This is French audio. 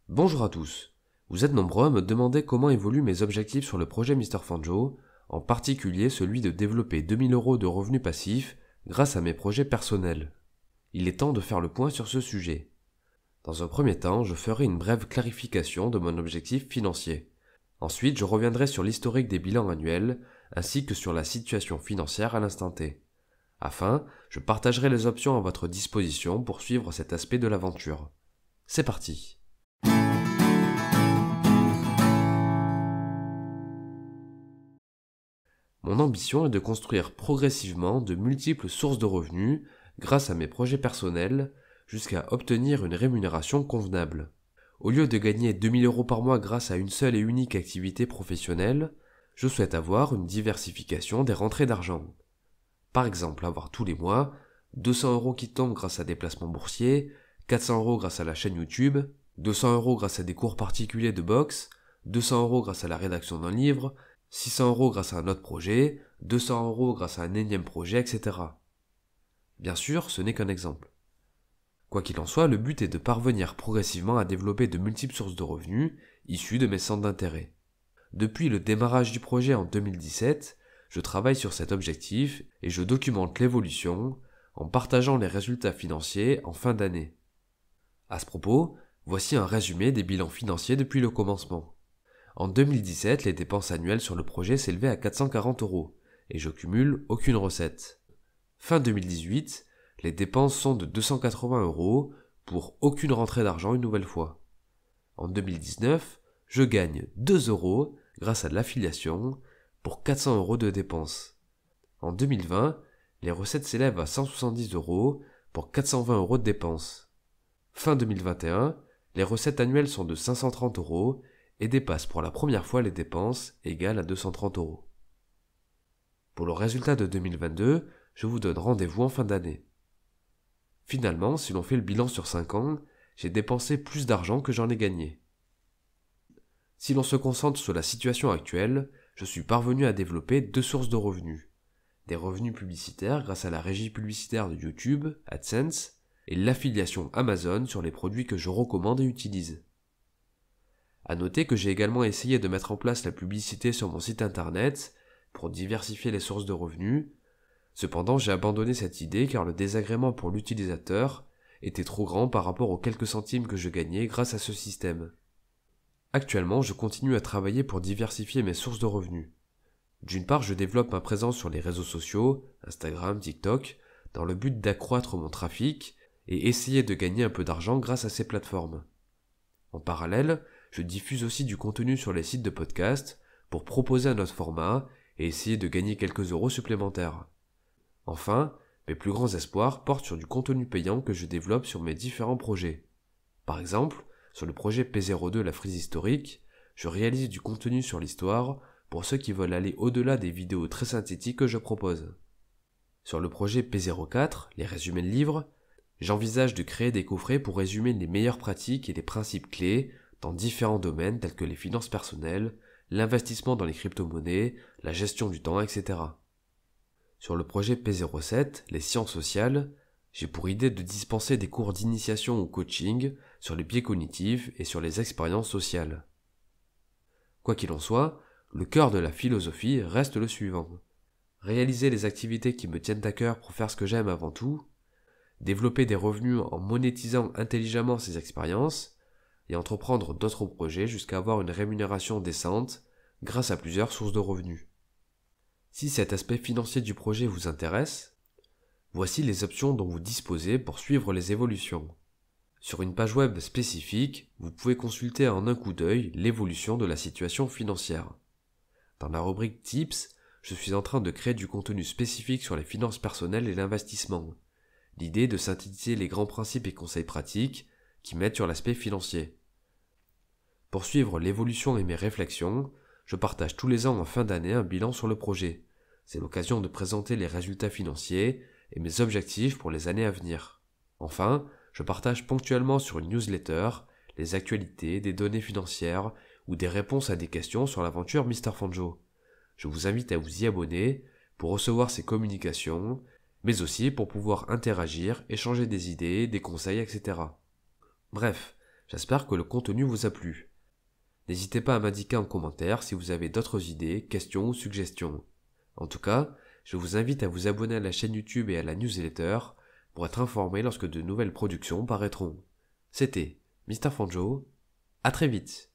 Bonjour à tous. Vous êtes nombreux à me demander comment évoluent mes objectifs sur le projet Mr. Fanjo, en particulier celui de développer 2000 € de revenus passifs grâce à mes projets personnels. Il est temps de faire le point sur ce sujet. Dans un premier temps, je ferai une brève clarification de mon objectif financier. Ensuite, je reviendrai sur l'historique des bilans annuels ainsi que sur la situation financière à l'instant T. Enfin, je partagerai les options à votre disposition pour suivre cet aspect de l'aventure. C'est parti. Mon ambition est de construire progressivement de multiples sources de revenus grâce à mes projets personnels jusqu'à obtenir une rémunération convenable. Au lieu de gagner 2000 € par mois grâce à une seule et unique activité professionnelle, je souhaite avoir une diversification des rentrées d'argent. Par exemple, avoir tous les mois 200 € qui tombent grâce à des placements boursiers, 400 € grâce à la chaîne YouTube, 200 € grâce à des cours particuliers de boxe, 200 € grâce à la rédaction d'un livre, 600 € grâce à un autre projet, 200 € grâce à un énième projet, etc. Bien sûr, ce n'est qu'un exemple. Quoi qu'il en soit, le but est de parvenir progressivement à développer de multiples sources de revenus issues de mes centres d'intérêt. Depuis le démarrage du projet en 2017, je travaille sur cet objectif et je documente l'évolution en partageant les résultats financiers en fin d'année. À ce propos, voici un résumé des bilans financiers depuis le commencement. En 2017, les dépenses annuelles sur le projet s'élevaient à 440 € et je cumule aucune recette. Fin 2018, les dépenses sont de 280 € pour aucune rentrée d'argent une nouvelle fois. En 2019, je gagne 2 € grâce à de l'affiliation pour 400 € de dépenses. En 2020, les recettes s'élèvent à 170 € pour 420 € de dépenses. Fin 2021, les recettes annuelles sont de 530 € et dépassent pour la première fois les dépenses égales à 230 €. Pour le résultat de 2022, je vous donne rendez-vous en fin d'année. Finalement, si l'on fait le bilan sur 5 ans, j'ai dépensé plus d'argent que j'en ai gagné. Si l'on se concentre sur la situation actuelle, je suis parvenu à développer 2 sources de revenus. Des revenus publicitaires grâce à la régie publicitaire de YouTube, AdSense, et l'affiliation Amazon sur les produits que je recommande et utilise. À noter que j'ai également essayé de mettre en place la publicité sur mon site internet pour diversifier les sources de revenus. Cependant, j'ai abandonné cette idée car le désagrément pour l'utilisateur était trop grand par rapport aux quelques centimes que je gagnais grâce à ce système. Actuellement, je continue à travailler pour diversifier mes sources de revenus. D'une part, je développe ma présence sur les réseaux sociaux, Instagram, TikTok, dans le but d'accroître mon trafic et essayer de gagner un peu d'argent grâce à ces plateformes. En parallèle, je diffuse aussi du contenu sur les sites de podcast pour proposer un autre format et essayer de gagner quelques euros supplémentaires. Enfin, mes plus grands espoirs portent sur du contenu payant que je développe sur mes différents projets. Par exemple, sur le projet P02 La Frise Historique, je réalise du contenu sur l'histoire pour ceux qui veulent aller au-delà des vidéos très synthétiques que je propose. Sur le projet P04, les résumés de livres, j'envisage de créer des coffrets pour résumer les meilleures pratiques et les principes clés dans différents domaines tels que les finances personnelles, l'investissement dans les crypto-monnaies, la gestion du temps, etc. Sur le projet P07, les sciences sociales, j'ai pour idée de dispenser des cours d'initiation au coaching sur les biais cognitifs et sur les expériences sociales. Quoi qu'il en soit, le cœur de la philosophie reste le suivant. Réaliser les activités qui me tiennent à cœur pour faire ce que j'aime avant tout, développer des revenus en monétisant intelligemment ces expériences, et entreprendre d'autres projets jusqu'à avoir une rémunération décente grâce à plusieurs sources de revenus. Si cet aspect financier du projet vous intéresse, voici les options dont vous disposez pour suivre les évolutions. Sur une page web spécifique, vous pouvez consulter en un coup d'œil l'évolution de la situation financière. Dans la rubrique Tips, je suis en train de créer du contenu spécifique sur les finances personnelles et l'investissement. L'idée est de synthétiser les grands principes et conseils pratiques qui mettent sur l'aspect financier. Pour suivre l'évolution et mes réflexions, je partage tous les ans en fin d'année un bilan sur le projet. C'est l'occasion de présenter les résultats financiers et mes objectifs pour les années à venir. Enfin, je partage ponctuellement sur une newsletter les actualités, des données financières ou des réponses à des questions sur l'aventure Mr. Fanjo. Je vous invite à vous y abonner pour recevoir ces communications, mais aussi pour pouvoir interagir, échanger des idées, des conseils, etc. Bref, J'espère que le contenu vous a plu. N'hésitez pas à m'indiquer en commentaire si vous avez d'autres idées, questions ou suggestions. En tout cas, je vous invite à vous abonner à la chaîne YouTube et à la newsletter pour être informé lorsque de nouvelles productions paraîtront. C'était Mr. Fanjo, à très vite.